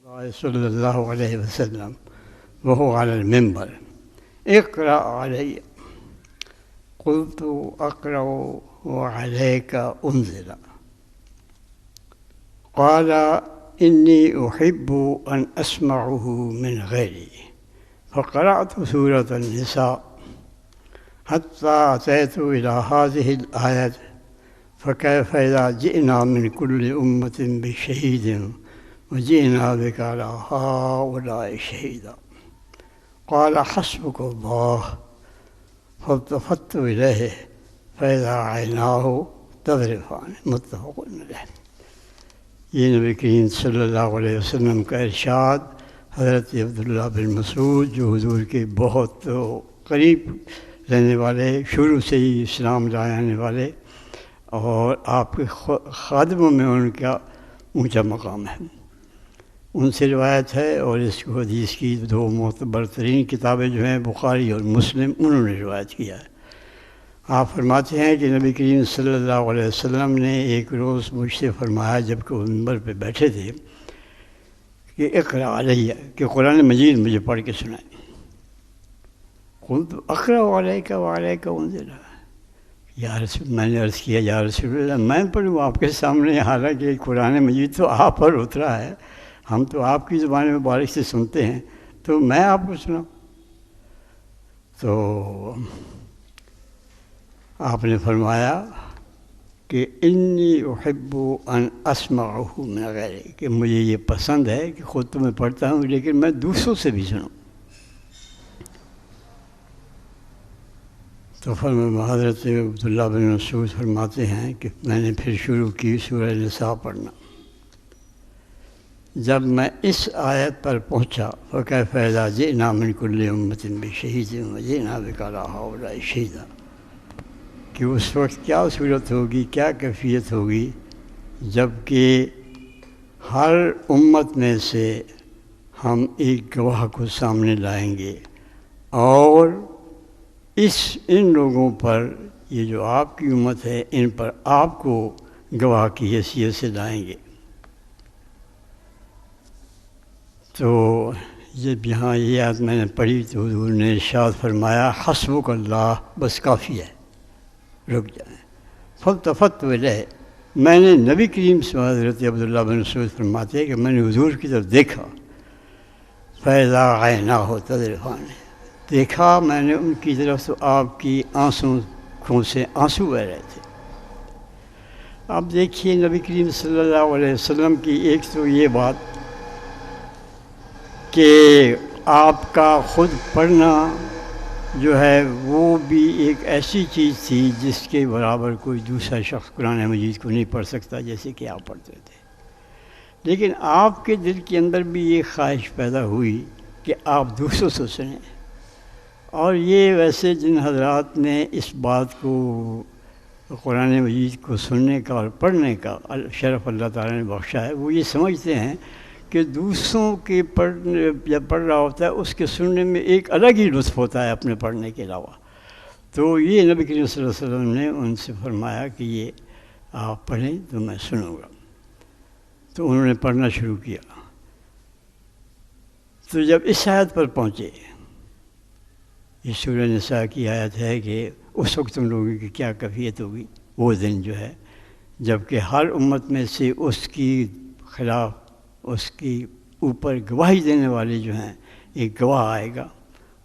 صلی اللہ علیہ وسلم وهو على المنبر اقرأ علي قلت أقرأ وعليك أنزل قال إني أحب أن أسمعه من غيري فقرأت سورة النساء حتى أتيت إلى هذه الآية فكيف إذا جئنا من كل أمة بشهيد وجئنا بك على هؤلاء شهيدا قال حسبك الله فالتفت إليه فإذا عيناه تذرفان متفق علیہ۔ یہ نبی کریم صلی اللہ علیہ وسلم کا ارشاد حضرت عبداللہ بن مسعود جو حضور کے بہت قریب رہنے والے، شروع سے ہی اسلام لائے آنے والے، اور آپ کے خادموں میں ان کا اونچا مقام ہے، ان سے روایت ہے، اور اس کو حدیث کی دو معتبر ترین کتابیں جو ہیں بخاری اور مسلم، انہوں نے روایت کیا ہے۔ آپ فرماتے ہیں کہ نبی کریم صلی اللہ علیہ وسلم نے ایک روز مجھ سے فرمایا جب کہ وہ منبر پہ بیٹھے تھے کہ اقرأ علیہ، کہ قرآن مجید مجھے پڑھ کے سنائیں۔ قلت اقرأ علیک وعلیک انزل، یا رسول، میں نے عرض کیا یا رسول اللہ میں پڑھوں آپ کے سامنے، حالانکہ قرآن مجید تو آپ پر اترا ہے، ہم تو آپ کی زبان مبارک سے سنتے ہیں، تو میں آپ کو سناؤں؟ تو آپ نے فرمایا کہ انی احب ان اسمعہ من غیری، کہ مجھے یہ پسند ہے کہ خود تو میں پڑھتا ہوں لیکن میں دوسروں سے بھی سنوں۔ تو حضرت عبداللہ بن مسعود فرماتے ہیں کہ میں نے پھر شروع کی سورہ نساء پڑھنا۔ جب میں اس آیت پر پہنچا فَكَيْفَ إِذَا جِئْنَا مِنْ كُلِّ أُمَّةٍ بِشَهِيدٍ وَجِئْنَا بِكَ عَلَىٰ هَٰؤُلَاءِ شَهِيدًا، کہ اس وقت کیا صورت ہوگی، کیا کیفیت ہوگی جب کہ ہر امت میں سے ہم ایک گواہ کو سامنے لائیں گے، اور ان لوگوں پر، یہ جو آپ کی امت ہے، ان پر آپ کو گواہ کی حیثیت سے لائیں گے۔ تو جب یہاں یہ آیت میں نے پڑھی تو حضور نے ارشاد فرمایا حسبک اللہ، بس کافی ہے، رک جائیں۔ فالتفت الیہ، میں نے نبی کریم صلی اللہ علیہ وسلم، حضرت عبداللہ بن مسعود فرماتے ہیں کہ میں نے حضور کی طرف دیکھا، فاذا عیناہ تذرفان، دیکھا میں نے ان کی طرف تو آپ کی آنسوں سے آنسو بہ رہے تھے۔ اب دیکھیے نبی کریم صلی اللہ علیہ وسلم کی ایک تو یہ بات کہ آپ کا خود پڑھنا جو ہے وہ بھی ایک ایسی چیز تھی جس کے برابر کوئی دوسرا شخص قرآن مجید کو نہیں پڑھ سکتا جیسے کہ آپ پڑھتے تھے، لیکن آپ کے دل کے اندر بھی یہ خواہش پیدا ہوئی کہ آپ دوسروں سے سنیں۔ اور یہ ویسے جن حضرات نے اس بات کو، قرآن مجید کو سننے کا اور پڑھنے کا شرف اللہ تعالیٰ نے بخشا ہے، وہ یہ سمجھتے ہیں کہ دوسروں کے جب پڑھ رہا ہوتا ہے اس کے سننے میں ایک الگ ہی لطف ہوتا ہے اپنے پڑھنے کے علاوہ۔ تو یہ نبی کریم صلی اللہ علیہ وسلم نے ان سے فرمایا کہ یہ آپ پڑھیں تو میں سنوں گا، تو انہوں نے پڑھنا شروع کیا۔ تو جب اس آیت پر پہنچے، یہ سورہ نساء کی آیت ہے کہ اس وقت تم لوگوں کی کیا کیفیت ہوگی، وہ دن جو ہے جب کہ ہر امت میں سے اس کی خلاف، اس کی اوپر گواہی دینے والے جو ہیں، ایک گواہ آئے گا،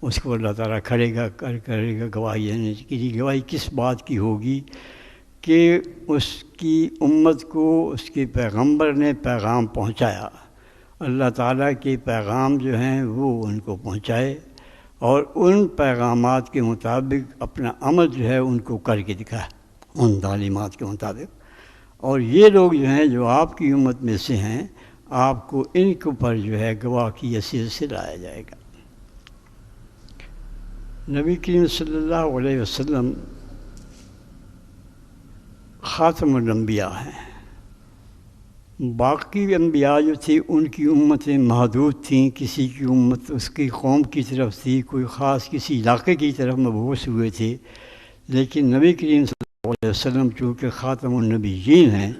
اس کو اللہ تعالیٰ کرے گا گواہی دینے کے لیے۔ گواہی کس بات کی ہوگی؟ کہ اس کی امت کو اس کے پیغمبر نے پیغام پہنچایا، اللہ تعالیٰ کے پیغام جو ہیں وہ ان کو پہنچائے، اور ان پیغامات کے مطابق اپنا عمل جو ہے ان کو کر کے دکھائے ان تعلیمات کے مطابق۔ اور یہ لوگ جو ہیں جو آپ کی امت میں سے ہیں، آپ کو ان کے اوپر جو ہے گواہ کی حیثیت سے لایا جائے گا۔ نبی کریم صلی اللہ علیہ وسلم خاتم الانبیاء ہیں، باقی انبیاء جو تھی ان کی امتیں محدود تھیں، کسی کی امت اس کی قوم کی طرف تھی، کوئی خاص کسی علاقے کی طرف مبعوث ہوئے تھے، لیکن نبی کریم صلی اللہ علیہ وسلم چونکہ خاتم النبیین ہیں،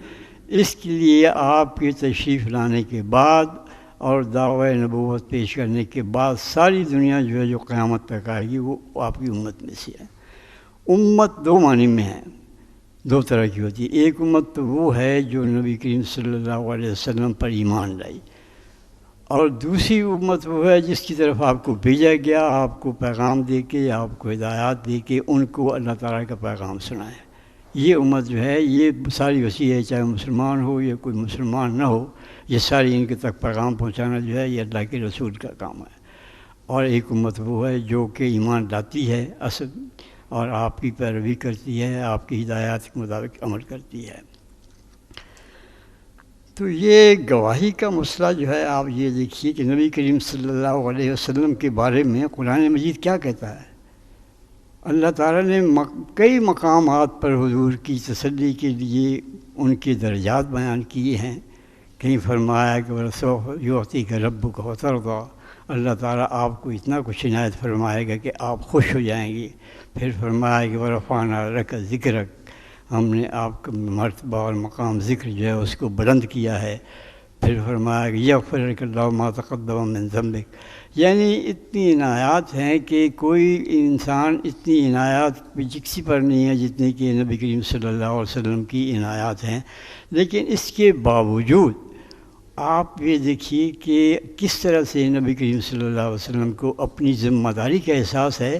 اس کے لیے آپ کے تشریف لانے کے بعد اور دعوی نبوت پیش کرنے کے بعد ساری دنیا جو ہے جو قیامت تک آئے گی وہ آپ کی امت میں سے ہے۔ امت دو معنی میں ہے، دو طرح کی ہوتی ہے۔ ایک امت تو وہ ہے جو نبی کریم صلی اللہ علیہ وسلم پر ایمان لائی، اور دوسری امت وہ ہے جس کی طرف آپ کو بھیجا گیا، آپ کو پیغام دے کے، آپ کو ہدایات دے کے ان کو اللہ تعالیٰ کا پیغام سنائے۔ یہ امت جو ہے یہ ساری وسیع ہے، چاہے مسلمان ہو یا کوئی مسلمان نہ ہو، یہ ساری ان کے تک پیغام پہنچانا جو ہے یہ اللہ کے رسول کا کام ہے۔ اور ایک امت وہ ہے جو کہ ایمان لاتی ہے اصل، اور آپ کی پیروی کرتی ہے، آپ کی ہدایات کے مطابق عمل کرتی ہے۔ تو یہ گواہی کا مسئلہ جو ہے آپ یہ دیکھیے کہ نبی کریم صلی اللہ علیہ وسلم کے بارے میں قرآن مجید کیا کہتا ہے۔ اللہ تعالیٰ نے کئی مقامات پر حضور کی تسلی کے لیے ان کے درجات بیان کیے ہیں۔ کہیں فرمایا کہ وَلَسَوْفَ يُعْطِيكَ رَبُّكَ وَتَرْضَىٰ، اللہ تعالیٰ آپ کو اتنا کچھ عنایت فرمائے گا کہ آپ خوش ہو جائیں گے۔ پھر فرمایا کہ وَرَفَعْنَا لَكَ ذِكْرَكَ، ہم نے آپ کا مرتبہ اور مقام ذکر جو ہے اس کو بلند کیا ہے۔ پھر فرمایا کہ یغفر لک اللہ ما تقدم من ذنبک، یعنی اتنی عنایات ہیں کہ کوئی انسان اتنی عنایات کسی پر نہیں ہے جتنی کہ نبی کریم صلی اللہ علیہ وسلم کی عنایات ہیں۔ لیکن اس کے باوجود آپ یہ دیکھیے کہ کس طرح سے نبی کریم صلی اللہ علیہ وسلم کو اپنی ذمہ داری کا احساس ہے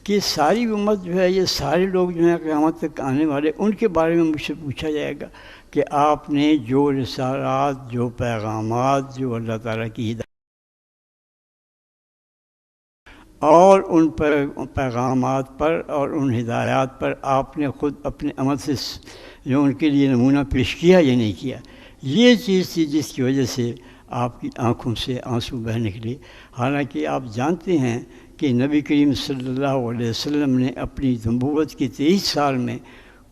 کہ ساری امت جو ہے، یہ سارے لوگ جو ہیں قیامت تک آنے والے، ان کے بارے میں مجھ سے پوچھا جائے گا کہ آپ نے جو رسالات، جو پیغامات، جو اللہ تعالیٰ کی ہدایت اور ان پر پیغامات پر اور ان ہدایات پر آپ نے خود اپنے عمل سے جو ان کے لیے نمونہ پیش کیا یا نہیں کیا، یہ چیز تھی جس کی وجہ سے آپ کی آنکھوں سے آنسو بہہ نکلے۔ حالانکہ آپ جانتے ہیں کہ نبی کریم صلی اللہ علیہ وسلم نے اپنی نبوت کے 23 سال میں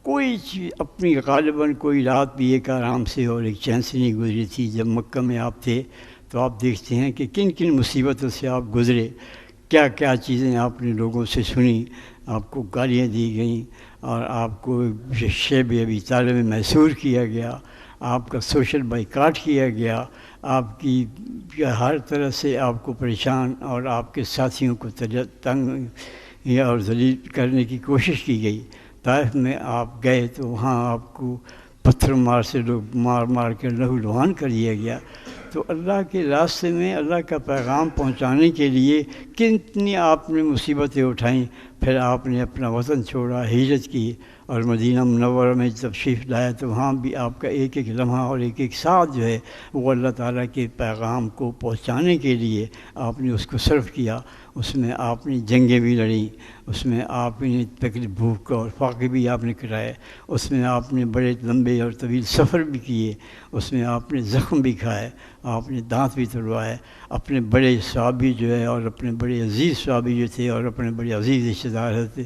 کوئی چیز اپنی غالباً کوئی رات بھی ایک آرام سے اور ایک چین سے نہیں گزری تھی۔ جب مکہ میں آپ تھے تو آپ دیکھتے ہیں کہ کن کن مصیبتوں سے آپ گزرے، کیا کیا چیزیں آپ نے لوگوں سے سنی، آپ کو گالیاں دی گئیں، اور آپ کو شیب ابی طالب میں محصور کیا گیا، آپ کا سوشل بائیکاٹ کیا گیا، آپ کی ہر طرح سے آپ کو پریشان اور آپ کے ساتھیوں کو تنگ اور ذلیل کرنے کی کوشش کی گئی۔ طائف میں آپ گئے تو وہاں آپ کو پتھر مار سے لوگ مار مار کے لہو لہان کر دیا گیا۔ تو اللہ کے راستے میں اللہ کا پیغام پہنچانے کے لیے کتنی آپ نے مصیبتیں اٹھائیں۔ پھر آپ نے اپنا وطن چھوڑا، ہجرت کی، اور مدینہ منورہ میں جب تشریف لایا تو وہاں بھی آپ کا ایک ایک لمحہ اور ایک ایک ساتھ جو ہے وہ اللہ تعالیٰ کے پیغام کو پہنچانے کے لیے آپ نے اس کو صرف کیا۔ اس میں آپ نے جنگیں بھی لڑیں، اس میں آپ نے تکلیف بھوک اور فاقے بھی آپ نے کرائے، اس میں آپ نے بڑے لمبے اور طویل سفر بھی کیے، اس میں آپ نے زخم بھی کھائے، آپ نے دانت بھی توڑوائے۔ اپنے بڑے صحابی جو ہے اور اپنے بڑے عزیز صحابی جو تھے اور اپنے بڑے عزیز رشتہ دار تھے،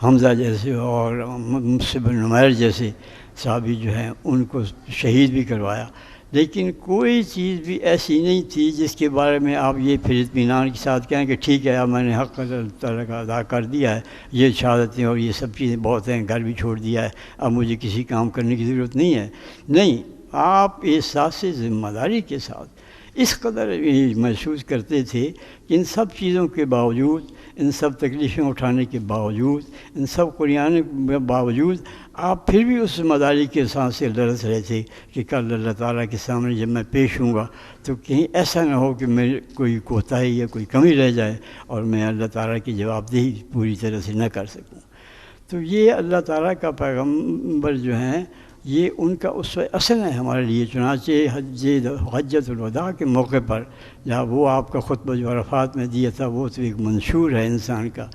حمزہ جیسے اور مصعب بن عمیر جیسے صحابی جو ہیں ان کو شہید بھی کروایا۔ لیکن کوئی چیز بھی ایسی نہیں تھی جس کے بارے میں آپ یہ پھر اطمینان کے ساتھ کہیں کہ ٹھیک ہے اب میں نے حق اللہ تعالیٰ کا ادا کر دیا ہے، یہ شہادتیں اور یہ سب چیزیں بہت ہیں، گھر بھی چھوڑ دیا ہے، اب مجھے کسی کام کرنے کی ضرورت نہیں ہے۔ نہیں، آپ احساس ذمہ داری کے ساتھ اس قدر محسوس کرتے تھے کہ ان سب چیزوں کے باوجود، ان سب تکلیفیں اٹھانے کے باوجود، ان سب قربانیوں کے باوجود آپ پھر بھی اس ذمہ داری کے ساتھ سے لرز رہے تھے کہ کل اللہ تعالیٰ کے سامنے جب میں پیش ہوں گا تو کہیں ایسا نہ ہو کہ میرے کوئی کوتاہی یا کوئی کمی رہ جائے اور میں اللہ تعالیٰ کی جواب دہی پوری طرح سے نہ کر سکوں۔ تو یہ اللہ تعالیٰ کا پیغمبر جو ہیں یہ ان کا اسوہ حسن ہے ہمارے لیے۔ چنانچہ حجۃ الوداع کے موقع پر جہاں وہ آپ کا خطبہ جو عرفات میں دیا تھا وہ تو ایک منشور ہے انسان کا،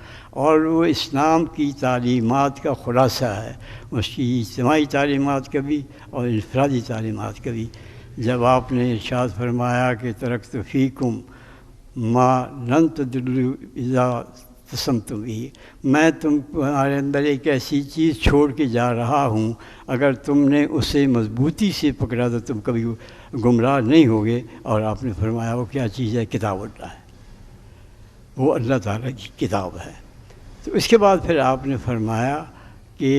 اور وہ اسلام کی تعلیمات کا خلاصہ ہے، اس کی اجتماعی تعلیمات کا بھی اور انفرادی تعلیمات کا بھی۔ جب آپ نے ارشاد فرمایا کہ ترکت فیکم ما لن تضلوا اذا اعتصمتم به، میں تمہارے اندر ایک ایسی چیز چھوڑ کے جا رہا ہوں اگر تم نے اسے مضبوطی سے پکڑا تو تم کبھی گمراہ نہیں ہوگے۔ اور آپ نے فرمایا وہ کیا چیز ہے؟ کتاب اللہ ہے، وہ اللہ تعالیٰ کی کتاب ہے۔ تو اس کے بعد پھر آپ نے فرمایا کہ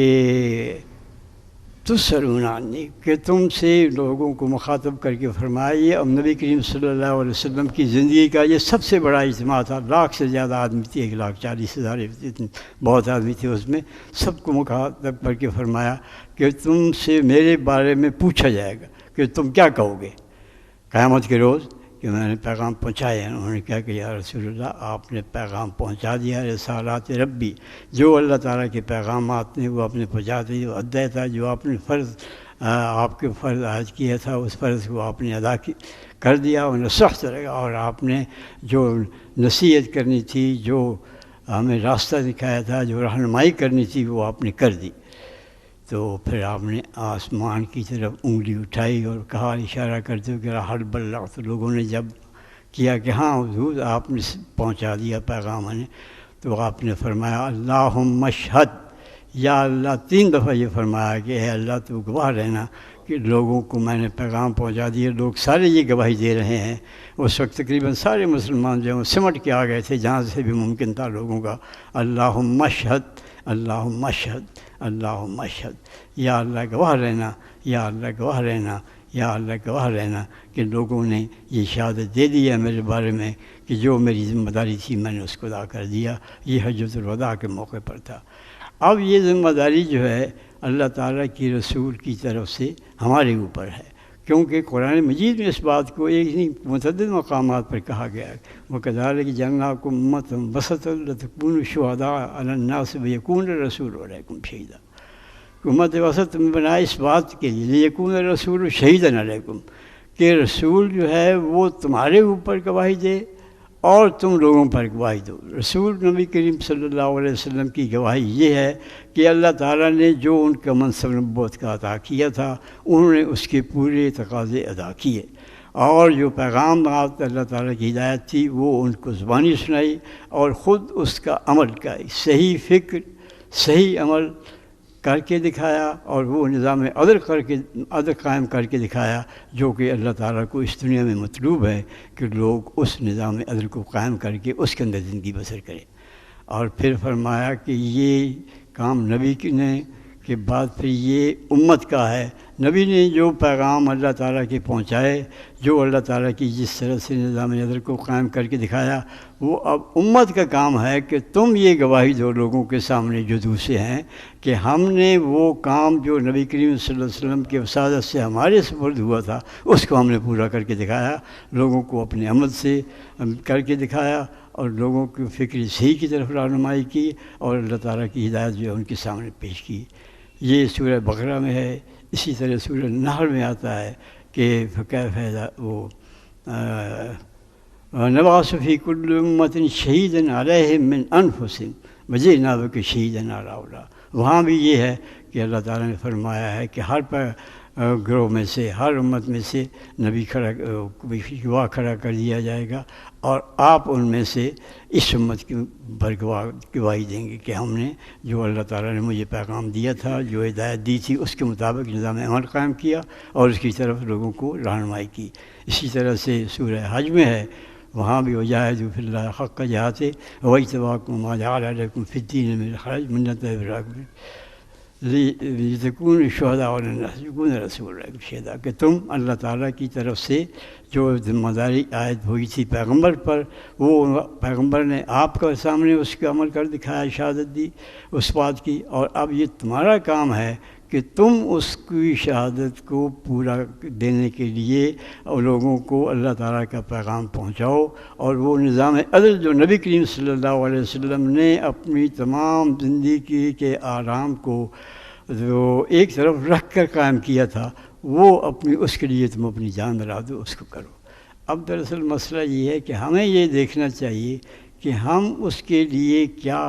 تسألون عنی کہ تم سے لوگوں کو مخاطب کر کے فرمائیے. اب نبی کریم صلی اللہ علیہ وسلم کی زندگی کا یہ سب سے بڑا اجتماع تھا. 1,00,000 سے زیادہ آدمی تھے, 1,40,000 بہت آدمی تھے اس میں. سب کو مخاطب کر کے فرمایا کہ تم سے میرے بارے میں پوچھا جائے گا کہ تم کیا کہو گے قیامت کے روز کہ میں نے پیغام پہنچایا. انہوں نے کہا کہ یا رسول اللہ آپ نے پیغام پہنچا دیا. رسالات ربی, جو اللہ تعالیٰ کے پیغامات نے وہ آپ نے پہنچا دی. وہ ادائی تھا جو آپ نے فرض آپ کے فرض عائد کیا تھا, اس فرض کو آپ نے ادا کر دیا. اور نصحت رہے گا, اور آپ نے جو نصیحت کرنی تھی, جو ہمیں راستہ دکھایا تھا, جو رہنمائی کرنی تھی, وہ آپ نے کر دی. تو پھر آپ نے آسمان کی طرف انگلی اٹھائی اور کہا اشارہ کرتے ہوئے کہ حل بلغ. تو لوگوں نے جب کیا کہ ہاں حضور آپ نے پہنچا دیا پیغام نے, تو آپ نے فرمایا اللہم اشہد, یا اللہ 3 دفعہ یہ فرمایا کہ اے اللہ تو گواہ رہنا کہ لوگوں کو میں نے پیغام پہنچا دیا. لوگ سارے یہ گواہی دے رہے ہیں. اس وقت تقریباً سارے مسلمان جو ہیں سمٹ کے آ گئے تھے جہاں سے بھی ممکن تھا لوگوں کا. اللہم اشہد, اللہم اشہد, اللہم اشہد, یا اللہ گواہ رہنا, یا اللہ گواہ رہنا, یا اللہ گواہ رہنا کہ لوگوں نے یہ شہادت دے دی ہے میرے بارے میں کہ جو میری ذمہ داری تھی میں نے اس کو ادا کر دیا. یہ حجۃ الوداع کے موقع پر تھا. اب یہ ذمہ داری جو ہے اللہ تعالیٰ کی رسول کی طرف سے ہمارے اوپر ہے, کیونکہ قرآن مجید میں اس بات کو ایک نہیں متعدد مقامات پر کہا گیا ہے. وَكَذَلِكَ جَعَلْنَاكُمْ أُمَّةً وَسَطًا لِتَكُونُوا شُهَدَاءَ عَلَى النَّاسِ وَيَكُونَ الرَّسُولُ عَلَيْكُمْ شَهِيدًا. امت وسط میں بنا اس بات کے لیے لیکون الرسول شہیداً علیکم, کہ رسول جو ہے وہ تمہارے اوپر گواہی دے اور تم لوگوں پر گواہی دو. رسول نبی کریم صلی اللہ علیہ وسلم کی گواہی یہ ہے کہ اللہ تعالیٰ نے جو ان کا منصب نبوت کا عطا کیا تھا انہوں نے اس کے پورے تقاضے ادا کیے, اور جو پیغامات اللہ تعالیٰ کی ہدایت تھی وہ ان کو زبانی سنائی, اور خود اس کا عمل کا صحیح فکر صحیح عمل کر کے دکھایا, اور وہ نظام عدل قائم کر کے دکھایا جو کہ اللہ تعالیٰ کو اس دنیا میں مطلوب ہے کہ لوگ اس نظام عدل کو قائم کر کے اس کے اندر زندگی بسر کریں. اور پھر فرمایا کہ یہ کام نبی نے کے بعد پھر یہ امت کا ہے. نبی نے جو پیغام اللہ تعالیٰ کے پہنچائے, جو اللہ تعالیٰ کی جس طرح سے نظام عدل کو قائم کر کے دکھایا, وہ اب امت کا کام ہے کہ تم یہ گواہی دو لوگوں کے سامنے جو دوسرے ہیں کہ ہم نے وہ کام جو نبی کریم صلی اللہ علیہ وسلم کے وسادت سے ہمارے سپرد ہوا تھا اس کو ہم نے پورا کر کے دکھایا, لوگوں کو اپنے عمل سے کر کے دکھایا, اور لوگوں کی فکر صحیح کی طرف رہنمائی کی, اور اللہ تعالیٰ کی ہدایت جو ہے ان کے سامنے پیش کی. یہ سورہ بقرہ میں ہے. اسی طرح سورہ نحل میں آتا ہے کہ فکیف ہے وہ نبعث فی کل امۃ شہیدا علیہم من انفسہم وجئنا بک شہیدا علی ہؤلاء. وہاں بھی یہ ہے کہ اللہ تعالیٰ نے فرمایا ہے کہ ہر گروہ میں سے, ہر امت میں سے نبی گواہ کھڑا کر دیا جائے گا, اور آپ ان میں سے اس امت کی پر گواہی دیں گے کہ ہم نے جو اللہ تعالیٰ نے مجھے پیغام دیا تھا, جو ہدایت دی تھی, اس کے مطابق نظام عمل قائم کیا اور اس کی طرف لوگوں کو رہنمائی کی. اسی طرح سے سورہ حج میں ہے, وہاں بھی وجاہدوا فی اللہ حق جہادہ واجتباکم وما جعل علیکم فی الدین من حرج ملۃ ابراہیم لتکونوا شہداء علی الناس ویکون الرسول علیکم شہیدا, کہ تم اللہ تعالیٰ کی طرف سے جو ذمہ داری عائد ہوئی تھی پیغمبر پر, وہ پیغمبر نے آپ کے سامنے اس کا عمل کر دکھایا, شہادت دی اس بات کی, اور اب یہ تمہارا کام ہے کہ تم اس کی شہادت کو پورا دینے کے لیے اور لوگوں کو اللہ تعالیٰ کا پیغام پہنچاؤ, اور وہ نظام عدل جو نبی کریم صلی اللہ علیہ وسلم نے اپنی تمام زندگی کے آرام کو جو ایک طرف رکھ کر قائم کیا تھا, وہ اپنی اس کے لیے تم اپنی جان لگا دو, اس کو کرو. اب دراصل مسئلہ یہ ہے کہ ہمیں یہ دیکھنا چاہیے کہ ہم اس کے لیے کیا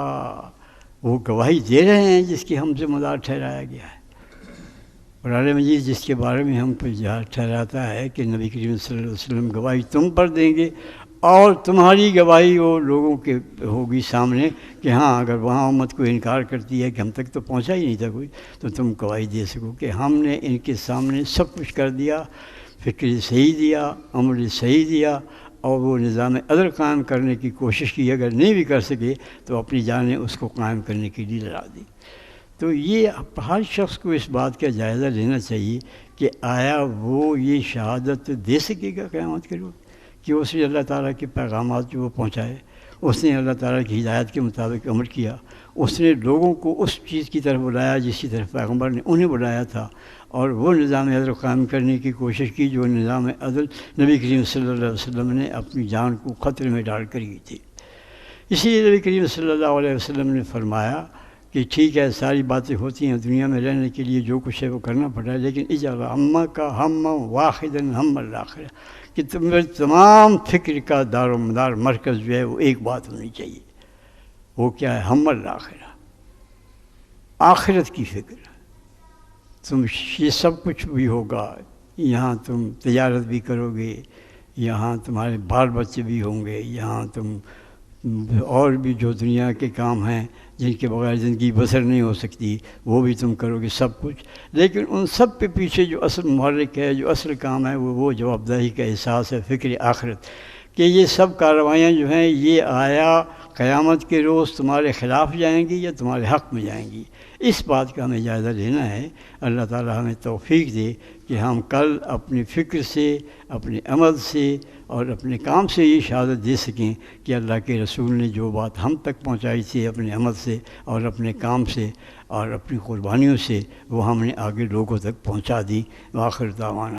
وہ گواہی دے رہے ہیں جس کی ہم ذمہ دار ٹھہرایا گیا ہے. قرآن مجید جس کے بارے میں ہم کو ٹھہراتا ہے کہ نبی کریم صلی اللہ علیہ وسلم گواہی تم پر دیں گے, اور تمہاری گواہی وہ لوگوں کے ہوگی سامنے کہ ہاں اگر وہاں امت کو انکار کرتی ہے کہ ہم تک تو پہنچا ہی نہیں تھا کوئی, تو تم گواہی دے سکو کہ ہم نے ان کے سامنے سب کچھ کر دیا, فکر صحیح دیا, عمل صحیح دیا, اور وہ نظام عدل قائم کرنے کی کوشش کی, اگر نہیں بھی کر سکے تو اپنی جانیں اس کو قائم کرنے کے لیے لڑا دی. تو یہ ہر شخص کو اس بات کا جائزہ لینا چاہیے کہ آیا وہ یہ شہادت دے سکے گا قیامت کے روز کہ اس نے اللہ تعالیٰ کے پیغامات جو وہ پہنچائے، اس نے اللہ تعالیٰ کی ہدایت کے مطابق عمل کیا، اس نے لوگوں کو اس چیز کی طرف بلایا جس کی طرف پیغمبر نے انہیں بلایا تھا، اور وہ نظام عدل قائم کرنے کی کوشش کی جو نظام عدل نبی کریم صلی اللہ علیہ وسلم نے اپنی جان کو خطرے میں ڈال کر کی تھی۔ اسی لیے نبی کریم صلی اللہ علیہ وسلم نے فرمایا کہ ٹھیک ہے ساری باتیں ہوتی ہیں، دنیا میں رہنے کے لیے جو کچھ ہے وہ کرنا پڑتا ہے، لیکن اجعل ہمک ہم واحدا ہم الآخرہ، کہ تمام فکر کا دار و مدار مرکز جو ہے وہ ایک بات ہونی چاہیے، وہ کیا ہے؟ ہم الآخرہ، آخرت کی فکر۔ تم یہ سب کچھ بھی ہوگا، یہاں تم تجارت بھی کرو گے، یہاں تمہارے بال بچے بھی ہوں گے، یہاں تم اور بھی جو دنیا کے کام ہیں جن کے بغیر زندگی بسر نہیں ہو سکتی وہ بھی تم کرو گے سب کچھ، لیکن ان سب کے پیچھے جو اصل محرک ہے، جو اصل کام ہے، وہ جوابدہی کا احساس ہے، فکر آخرت، کہ یہ سب کارروائیاں جو ہیں یہ آیا قیامت کے روز تمہارے خلاف جائیں گی یا تمہارے حق میں جائیں گی۔ اس بات کا ہمیں جائزہ لینا ہے۔ اللہ تعالیٰ ہمیں توفیق دے کہ ہم کل اپنی فکر سے، اپنے عمل سے اور اپنے کام سے یہ شہادت دے سکیں کہ اللہ کے رسول نے جو بات ہم تک پہنچائی تھی اپنے عمل سے اور اپنے کام سے اور اپنی قربانیوں سے، وہ ہم نے آگے لوگوں تک پہنچا دی۔ وآخر دعوانا